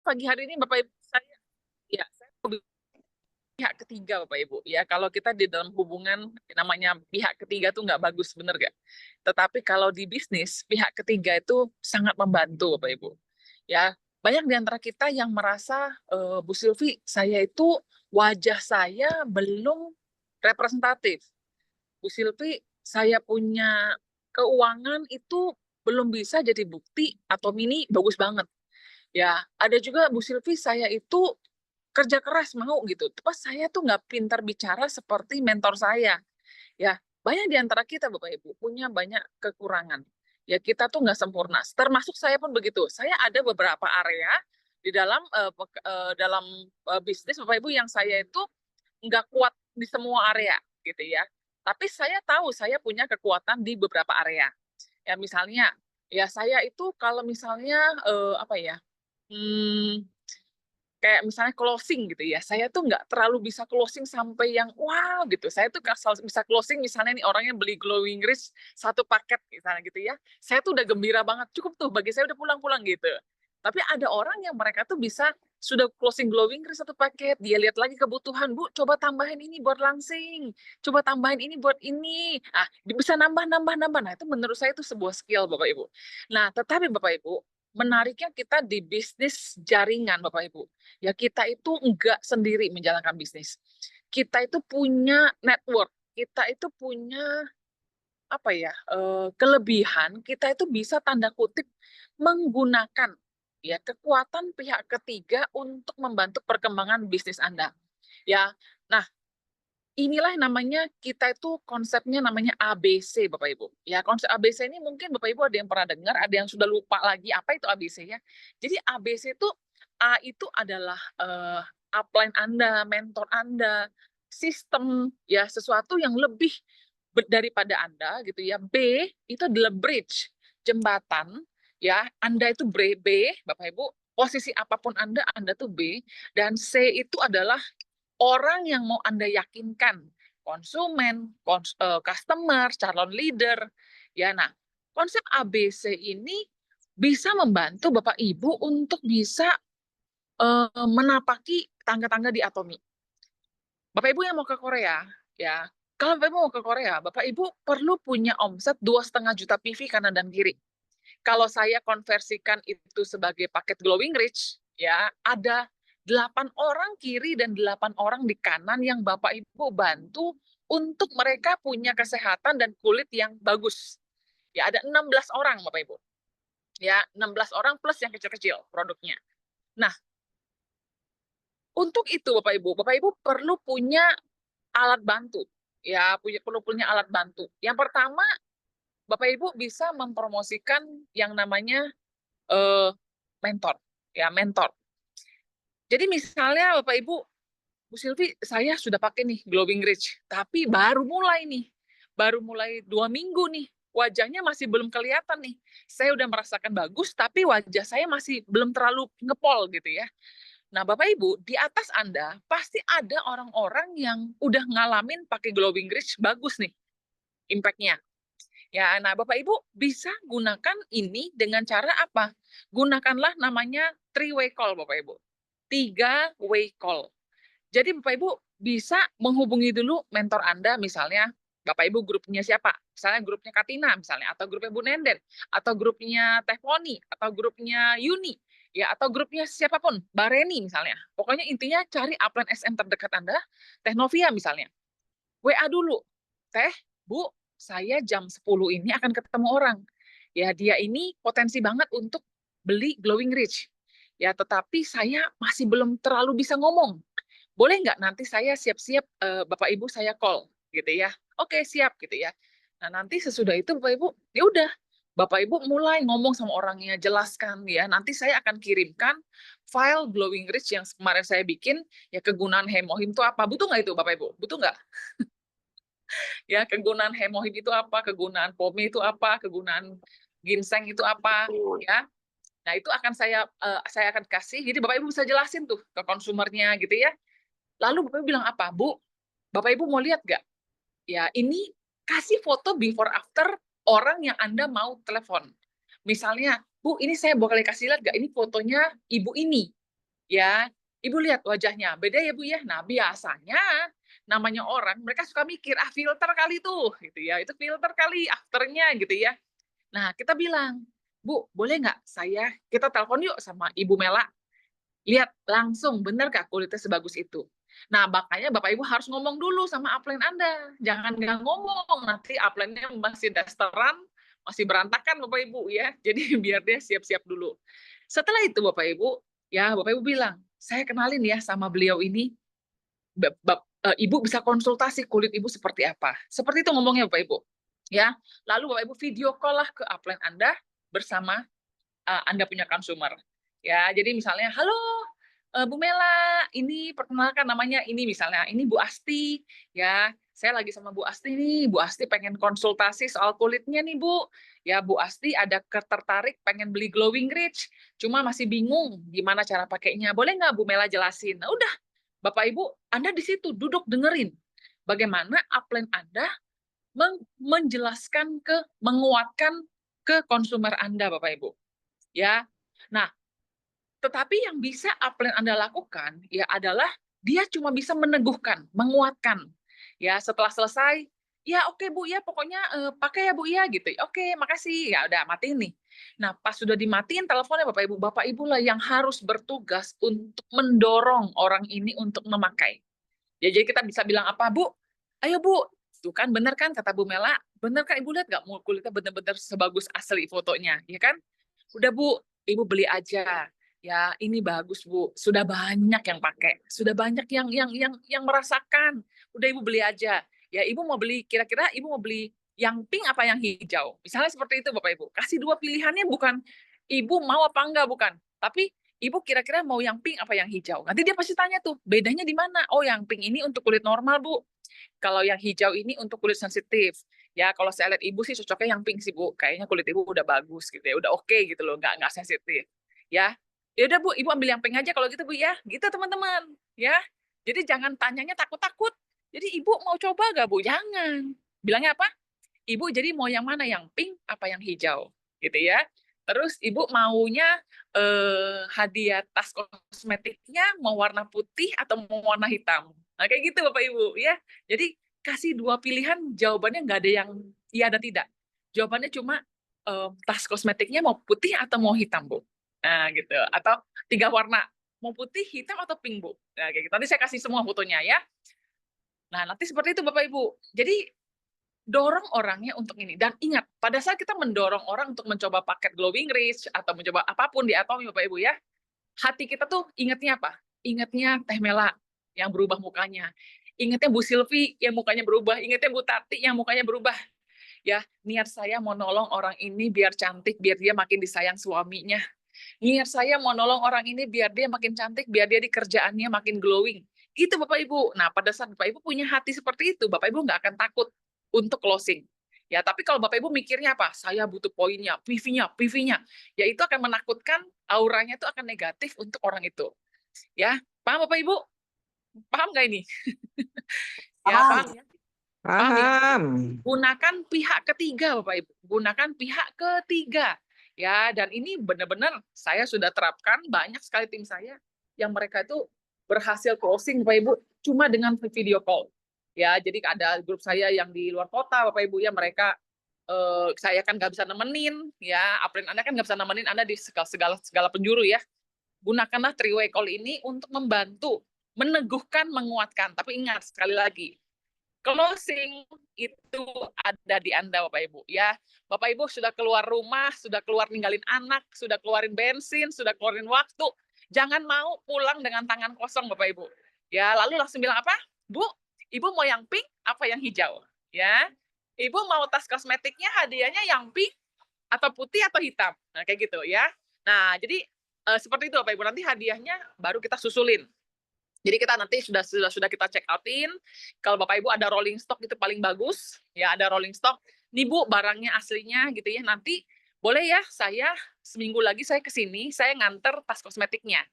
pagi hari ini Bapak Ibu saya pihak ketiga Bapak Ibu ya, kalau kita di dalam hubungan namanya pihak ketiga tuh nggak bagus, bener nggak? Tetapi kalau di bisnis pihak ketiga itu sangat membantu Bapak Ibu ya. Banyak di antara kita yang merasa Bu Silvi, saya itu wajah saya belum representatif. Bu Silvi, saya punya keuangan itu belum bisa jadi bukti atau mini bagus banget. Ya, ada juga Bu Silvi, saya itu kerja keras mau gitu. Pas saya tuh nggak pintar bicara seperti mentor saya. Ya, banyak di antara kita Bapak Ibu punya banyak kekurangan. Ya, kita tuh nggak sempurna. Termasuk saya pun begitu. Saya ada beberapa area di dalam bisnis Bapak Ibu yang saya itu nggak kuat di semua area gitu ya. Tapi saya tahu saya punya kekuatan di beberapa area. Ya misalnya, ya saya itu kalau misalnya apa ya, hmm, kayak misalnya closing gitu ya, saya tuh nggak terlalu bisa closing sampai yang wow gitu. Saya tuh asal bisa closing misalnya nih orangnya beli glowing rich satu paket misalnya gitu ya, saya tuh udah gembira banget, cukup tuh bagi saya udah pulang-pulang gitu. Tapi ada orang yang mereka tuh bisa sudah closing glowing rich satu paket, dia lihat lagi kebutuhan, Bu, coba tambahin ini buat langsing, coba tambahin ini buat ini. Ah, bisa nambah. Nah, itu menurut saya itu sebuah skill Bapak Ibu. Nah, tetapi Bapak Ibu, menariknya kita di bisnis jaringan Bapak Ibu. Ya kita itu enggak sendiri menjalankan bisnis. Kita itu punya network, kita itu punya apa ya, kelebihan, kita itu bisa tanda kutip menggunakan ya kekuatan pihak ketiga untuk membantu perkembangan bisnis Anda. Ya. Nah, inilah namanya kita itu konsepnya namanya ABC Bapak Ibu. Ya, konsep ABC ini mungkin Bapak Ibu ada yang pernah dengar, ada yang sudah lupa lagi apa itu ABC ya. Jadi ABC itu A itu adalah upline Anda, mentor Anda, sistem ya sesuatu yang lebih daripada Anda gitu ya. B itu adalah bridge, jembatan ya. Anda itu B, Bapak Ibu, posisi apapun Anda tuh B, dan C itu adalah orang yang mau Anda yakinkan, konsumen, customer, calon leader. Ya, nah, konsep ABC ini bisa membantu Bapak Ibu untuk bisa menapaki tangga-tangga di Atomi. Bapak Ibu yang mau ke Korea, ya, kalau Bapak Ibu mau ke Korea, Bapak Ibu perlu punya omset 2,5 juta PV kanan dan kiri. Kalau saya konversikan itu sebagai paket Glowing Rich, ya, ada 8 orang kiri dan 8 orang di kanan yang Bapak Ibu bantu untuk mereka punya kesehatan dan kulit yang bagus. Ya, ada 16 orang Bapak Ibu. Ya, 16 orang plus yang kecil-kecil produknya. Nah, untuk itu Bapak Ibu perlu punya alat bantu. Ya, perlu punya alat bantu. Yang pertama, Bapak Ibu bisa mempromosikan yang namanya mentor. Ya, mentor. Jadi misalnya Bapak Ibu, Bu Silvi, saya sudah pakai nih Glowing Rich, tapi baru mulai nih, baru mulai 2 minggu nih, wajahnya masih belum kelihatan nih. Saya udah merasakan bagus, tapi wajah saya masih belum terlalu ngepol gitu ya. Nah, Bapak Ibu, di atas Anda pasti ada orang-orang yang udah ngalamin pakai Glowing Rich bagus nih, impact-nya. Ya, nah Bapak Ibu bisa gunakan ini dengan cara apa? Gunakanlah namanya three-way call Bapak Ibu. 3-way call. Jadi Bapak Ibu bisa menghubungi dulu mentor Anda, misalnya Bapak Ibu grupnya siapa? Misalnya grupnya Katina misalnya, atau grupnya Bu Nenden, atau grupnya Teh Poni, atau grupnya Yuni, ya, atau grupnya siapapun, Bareni misalnya. Pokoknya intinya cari upline SM terdekat Anda, Teh Novia misalnya. WA dulu, Teh, Bu, saya jam 10 ini akan ketemu orang. Ya, dia ini potensi banget untuk beli Glowing Rich. Ya, tetapi saya masih belum terlalu bisa ngomong. Boleh nggak nanti saya siap-siap Bapak Ibu saya call gitu ya. Oke, siap gitu ya. Nah, nanti sesudah itu Bapak Ibu, ya udah Bapak Ibu mulai ngomong sama orangnya, jelaskan ya. Nanti saya akan kirimkan file Glowing Rich yang kemarin saya bikin, ya kegunaan hemohim itu apa. Butuh nggak itu Bapak Ibu? Butuh nggak? Ya, kegunaan hemohim itu apa, kegunaan pome itu apa, kegunaan ginseng itu apa, ya. Nah, itu akan saya akan kasih, jadi Bapak Ibu bisa jelasin tuh ke konsumernya gitu ya. Lalu Bapak Ibu bilang apa? Bu, Bapak Ibu mau lihat nggak? Ya, ini kasih foto before after orang yang Anda mau telepon. Misalnya, Bu, ini saya boleh kasih lihat nggak? Ini fotonya ibu ini. ya. Ibu lihat wajahnya, beda ya Bu ya. Nah, biasanya namanya orang, mereka suka mikir, ah filter kali tuh, gitu ya. Itu filter kali afternya gitu ya. Nah, kita bilang, Bu, boleh nggak kita telepon yuk sama Ibu Mela, lihat langsung, bener nggak kulitnya sebagus itu? Nah, makanya Bapak Ibu harus ngomong dulu sama upline Anda. Jangan nggak ngomong, nanti upline-nya masih dasteran, masih berantakan Bapak Ibu ya. Jadi biar dia siap-siap dulu. Setelah itu Bapak Ibu, ya Bapak Ibu bilang, saya kenalin ya sama beliau ini, Ibu bisa konsultasi kulit Ibu seperti apa. Seperti itu ngomongnya Bapak Ibu. Ya, lalu Bapak Ibu video call lah ke upline Anda bersama Anda punya consumer. Ya, jadi misalnya, halo Bu Mela, ini perkenalkan namanya ini misalnya, ini Bu Asti, ya. Saya lagi sama Bu Asti nih, Bu Asti pengen konsultasi soal kulitnya nih Bu. Ya Bu Asti ada tertarik pengen beli Glowing Rich, cuma masih bingung gimana cara pakainya. Boleh nggak Bu Mela jelasin? Nah, udah, Bapak Ibu, Anda di situ duduk dengerin bagaimana upline Anda menjelaskan menguatkan ke konsumer Anda, Bapak Ibu. Ya. Nah, tetapi yang bisa upline Anda lakukan ya adalah dia cuma bisa meneguhkan, menguatkan. Ya, setelah selesai, ya oke Bu ya, pokoknya pakai ya Bu ya gitu. Oke, makasih. Ya udah matiin nih. Nah, pas sudah dimatiin teleponnya Bapak Ibu lah yang harus bertugas untuk mendorong orang ini untuk memakai. Ya, jadi kita bisa bilang apa, Bu? Ayo Bu, tuh kan bener kan kata Bu Mela, bener kan Ibu lihat nggak kulitnya bener-bener sebagus asli fotonya, ya kan? Udah Bu, Ibu beli aja. Ya, ini bagus Bu. Sudah banyak yang pakai, sudah banyak yang merasakan. Udah Ibu beli aja. Ya, Ibu mau beli kira-kira Ibu mau beli yang pink apa yang hijau? Misalnya seperti itu Bapak Ibu. Kasih dua pilihannya bukan Ibu mau apa enggak bukan, tapi Ibu kira-kira mau yang pink apa yang hijau? Nanti dia pasti tanya tuh, bedanya di mana? Oh, yang pink ini untuk kulit normal, Bu. Kalau yang hijau ini untuk kulit sensitif. Ya, kalau saya lihat Ibu sih cocoknya yang pink sih, Bu. Kayaknya kulit Ibu udah bagus gitu ya, udah oke gitu loh, nggak sensitif. Ya. Ya udah Bu, Ibu ambil yang pink aja kalau gitu Bu ya. Gitu teman-teman, ya. Jadi jangan tanyanya takut-takut. Jadi Ibu mau coba nggak Bu? Jangan. Bilangnya apa? Ibu jadi mau yang mana? Yang pink apa yang hijau? Gitu ya. Terus Ibu maunya hadiah tas kosmetiknya mau warna putih atau mau warna hitam? Nah, kayak gitu Bapak Ibu ya. Jadi kasih dua pilihan, jawabannya nggak ada yang iya dan tidak. Jawabannya cuma tas kosmetiknya mau putih atau mau hitam, Bu. Nah, gitu. Atau tiga warna, mau putih, hitam atau pink, Bu. Nah, kayak gitu. Nanti saya kasih semua fotonya ya. Nah, nanti seperti itu Bapak Ibu. Jadi dorong orangnya untuk ini. Dan ingat, pada saat kita mendorong orang untuk mencoba paket Glowing Rich atau mencoba apapun di Atomy Bapak Ibu ya, hati kita tuh ingatnya apa? Ingatnya Teh Mela yang berubah mukanya. Ingatnya Bu Silvi yang mukanya berubah. Ingatnya Bu Tati yang mukanya berubah. Ya, niat saya mau nolong orang ini biar cantik, biar dia makin disayang suaminya. Niat saya mau nolong orang ini biar dia makin cantik, biar dia di kerjaannya makin glowing. Gitu Bapak Ibu. Nah, pada saat Bapak Ibu punya hati seperti itu, Bapak Ibu nggak akan takut untuk closing. Ya, tapi kalau Bapak Ibu mikirnya apa? Saya butuh poinnya, PV-nya, PV-nya. Ya, itu akan menakutkan, auranya itu akan negatif untuk orang itu. Ya, paham Bapak Ibu? Paham nggak ini? Ya, Paham. paham ya? Paham ya? Paham. Gunakan pihak ketiga, Bapak Ibu. Gunakan pihak ketiga. Ya, dan ini benar-benar saya sudah terapkan banyak sekali tim saya yang mereka itu berhasil closing, Bapak Ibu, cuma dengan video call. Ya, jadi ada grup saya yang di luar kota, Bapak Ibu ya, mereka saya kan nggak bisa nemenin, ya, upline Anda kan nggak bisa nemenin Anda di segala penjuru ya. Gunakanlah three-way call ini untuk membantu, meneguhkan, menguatkan. Tapi ingat sekali lagi, closing itu ada di Anda, Bapak Ibu. Ya, Bapak Ibu sudah keluar rumah, sudah keluar ninggalin anak, sudah keluarin bensin, sudah keluarin waktu. Jangan mau pulang dengan tangan kosong, Bapak Ibu. Ya, lalu langsung bilang apa? Bu, Ibu mau yang pink apa yang hijau? Ya, Ibu mau tas kosmetiknya hadiahnya yang pink atau putih atau hitam? Nah, kayak gitu ya. Nah, jadi seperti itu, Bapak Ibu. Nanti hadiahnya baru kita susulin. Jadi kita nanti sudah kita check outin. Kalau Bapak Ibu ada rolling stock itu paling bagus, ya ada rolling stock. Nih Bu, barangnya aslinya gitu ya. Nanti boleh ya saya seminggu lagi saya ke sini, saya nganter tas kosmetiknya.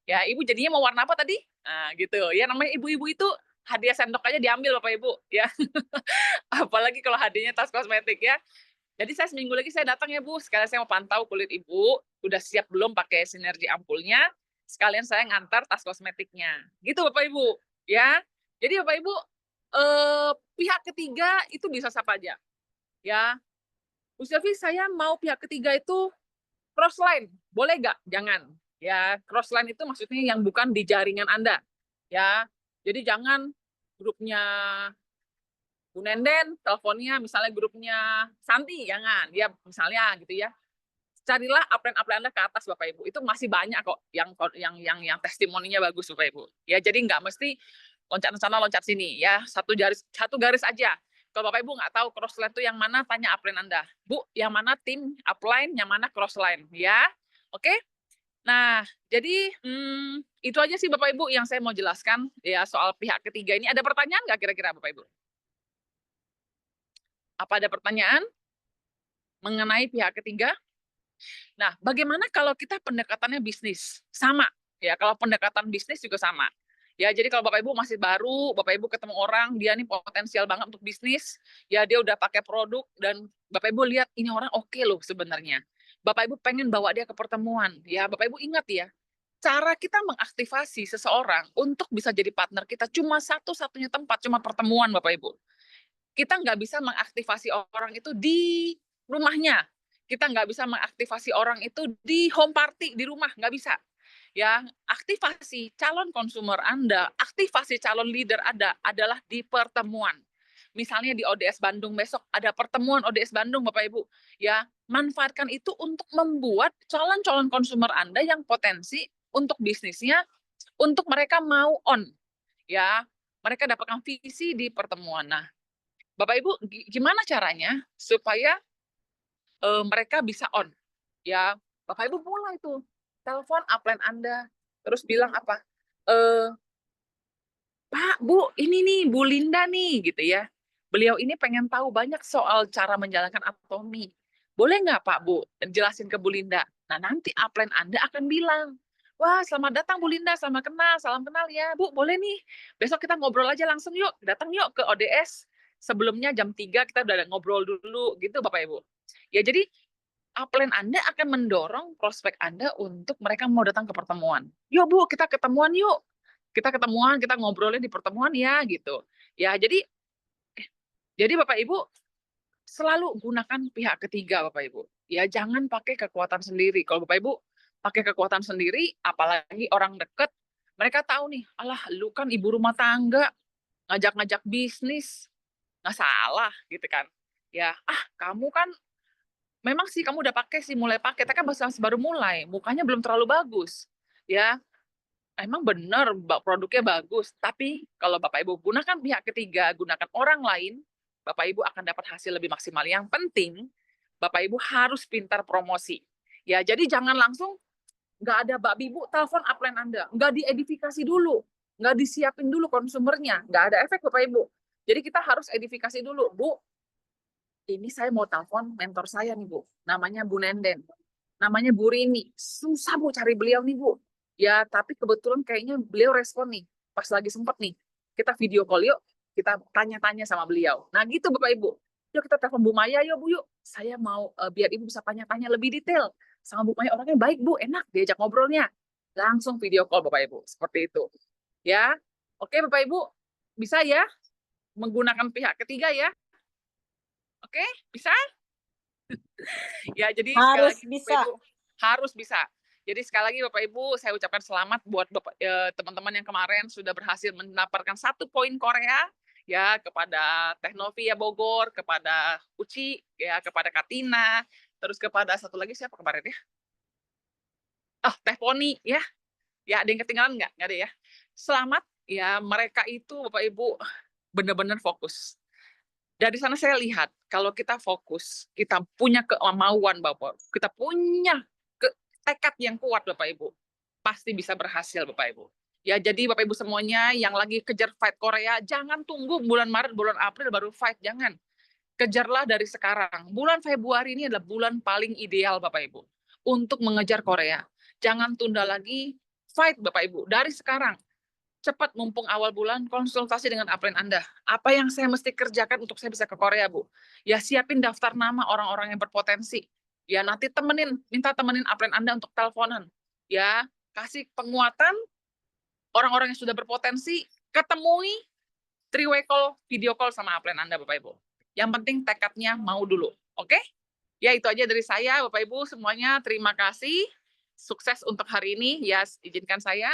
Ya, Ibu jadinya mau warna apa tadi? Nah, gitu. Ya namanya ibu-ibu itu hadiah sendok aja diambil Bapak Ibu, ya. Apalagi kalau hadiahnya tas kosmetik ya. Jadi saya seminggu lagi saya datang ya Bu, sekali saya mau pantau kulit Ibu, udah siap belum pakai sinergi ampulnya. sekalian saya ngantar tas kosmetiknya. Gitu Bapak Ibu, ya. Jadi Bapak Ibu, pihak ketiga itu bisa siapa aja, ya. Bu Sylvie, saya mau pihak ketiga itu crossline, boleh nggak? Jangan. Ya, crossline itu maksudnya yang bukan di jaringan Anda, ya. Jadi jangan grupnya Bu Nenden, teleponnya misalnya grupnya Santi, jangan. Ya, misalnya gitu ya. Carilah upline-upline Anda ke atas Bapak Ibu. Itu masih banyak kok yang testimoninya bagus Bapak Ibu. Ya, jadi nggak mesti loncat sana loncat sini ya. Satu garis aja. Kalau Bapak Ibu nggak tahu crossline itu yang mana, tanya upline Anda. Bu, yang mana tim upline, yang mana crossline ya. Oke? Nah, jadi itu aja sih Bapak Ibu yang saya mau jelaskan ya soal pihak ketiga ini. Ada pertanyaan nggak kira-kira Bapak Ibu? Apa ada pertanyaan mengenai pihak ketiga? Nah, bagaimana kalau kita pendekatannya bisnis? Sama, ya. Kalau pendekatan bisnis juga sama. Ya, jadi kalau Bapak Ibu masih baru, Bapak Ibu ketemu orang, dia nih potensial banget untuk bisnis, ya dia udah pakai produk dan Bapak Ibu lihat ini orang oke loh sebenarnya. Bapak Ibu pengen bawa dia ke pertemuan, ya Bapak Ibu ingat ya, cara kita mengaktifasi seseorang untuk bisa jadi partner kita cuma satu-satunya tempat, cuma pertemuan Bapak Ibu. Kita nggak bisa mengaktifasi orang itu di rumahnya. Kita nggak bisa mengaktifasi orang itu di home party di rumah, nggak bisa. Ya, aktivasi calon konsumer Anda, aktivasi calon leader Anda adalah di pertemuan. Misalnya di ODS Bandung besok ada pertemuan ODS Bandung Bapak Ibu. Ya, manfaatkan itu untuk membuat calon-calon konsumer Anda yang potensi untuk bisnisnya untuk mereka mau on. Ya, mereka dapatkan visi di pertemuan. Nah, Bapak Ibu, gimana caranya supaya mereka bisa on? Ya, Bapak Ibu mulai tuh telepon upline Anda, terus bilang apa? Eh, Pak, Bu, ini nih Bu Linda nih, gitu ya. Beliau ini pengen tahu banyak soal cara menjalankan Atomi. Boleh nggak Pak, Bu, jelasin ke Bu Linda? Nah, nanti upline Anda akan bilang, wah, selamat datang Bu Linda, selamat kenal, salam kenal ya. Bu, boleh nih, besok kita ngobrol aja langsung yuk, datang yuk ke ODS. Sebelumnya jam 3 kita udah ngobrol dulu, gitu Bapak Ibu. Ya, jadi upline Anda akan mendorong prospek Anda untuk mereka mau datang ke pertemuan. Yuk Bu, kita ketemuan yuk. Kita ketemuan, kita ngobrolin di pertemuan ya, gitu. Ya, jadi Bapak Ibu selalu gunakan pihak ketiga Bapak Ibu. Ya, jangan pakai kekuatan sendiri. Kalau Bapak Ibu pakai kekuatan sendiri, apalagi orang dekat, mereka tahu nih, alah lu kan ibu rumah tangga, ngajak-ngajak bisnis, nggak salah gitu kan. Ya, kamu kan memang sih kamu udah pakai sih, mulai pakai, tapi kan masih baru mulai, mukanya belum terlalu bagus. Ya, emang benar produknya bagus, tapi kalau Bapak Ibu gunakan pihak ketiga, gunakan orang lain, Bapak Ibu akan dapat hasil lebih maksimal. Yang penting, Bapak Ibu harus pintar promosi. Ya, jadi jangan langsung nggak ada babi Bu, telepon upline Anda, nggak diedifikasi dulu, nggak disiapin dulu konsumernya, nggak ada efek Bapak Ibu. Jadi kita harus edifikasi dulu, Bu, ini saya mau telepon mentor saya nih Bu, namanya Bu Nenden, namanya Bu Rini, susah Bu cari beliau nih Bu. Ya, tapi kebetulan kayaknya beliau respon nih, pas lagi sempet nih, kita video call yuk, kita tanya-tanya sama beliau. Nah gitu Bapak Ibu, yuk kita telepon Bu Maya yuk Bu yuk, saya mau biar Ibu bisa tanya-tanya lebih detail sama Bu Maya, orangnya baik Bu, enak diajak ngobrolnya. Langsung video call Bapak Ibu, seperti itu. Ya, oke Bapak Ibu, bisa ya menggunakan pihak ketiga ya, oke, bisa? Ya, jadi sekali Harus lagi Bapak bisa. Ibu harus bisa. Jadi sekali lagi Bapak Ibu, saya ucapkan selamat buat teman-teman yang kemarin sudah berhasil mendapatkan 1 poin Korea ya kepada Teknovi ya Bogor, kepada Uci ya, kepada Katina, terus kepada satu lagi siapa kemarin ya? Oh, Teh Poni ya. Ya, ada yang ketinggalan nggak? Nggak ada ya. Selamat ya, mereka itu Bapak Ibu benar-benar fokus. Dari sana saya lihat, kalau kita fokus, kita punya kemauan Bapak, kita punya tekad yang kuat Bapak Ibu, pasti bisa berhasil Bapak Ibu. Ya, jadi Bapak Ibu semuanya yang lagi kejar fight Korea, jangan tunggu bulan Maret, bulan April baru fight, jangan. Kejarlah dari sekarang. Bulan Februari ini adalah bulan paling ideal Bapak Ibu untuk mengejar Korea. Jangan tunda lagi, fight Bapak Ibu dari sekarang. Cepat mumpung awal bulan konsultasi dengan upline Anda. Apa yang saya mesti kerjakan untuk saya bisa ke Korea, Bu? Ya siapin daftar nama orang-orang yang berpotensi. Ya nanti minta temenin upline Anda untuk teleponan. Ya, kasih penguatan orang-orang yang sudah berpotensi, ketemui 3-way call, video call sama upline Anda Bapak Ibu. Yang penting tekadnya mau dulu, oke? Ya itu aja dari saya Bapak Ibu semuanya, terima kasih. Sukses untuk hari ini, ya izinkan saya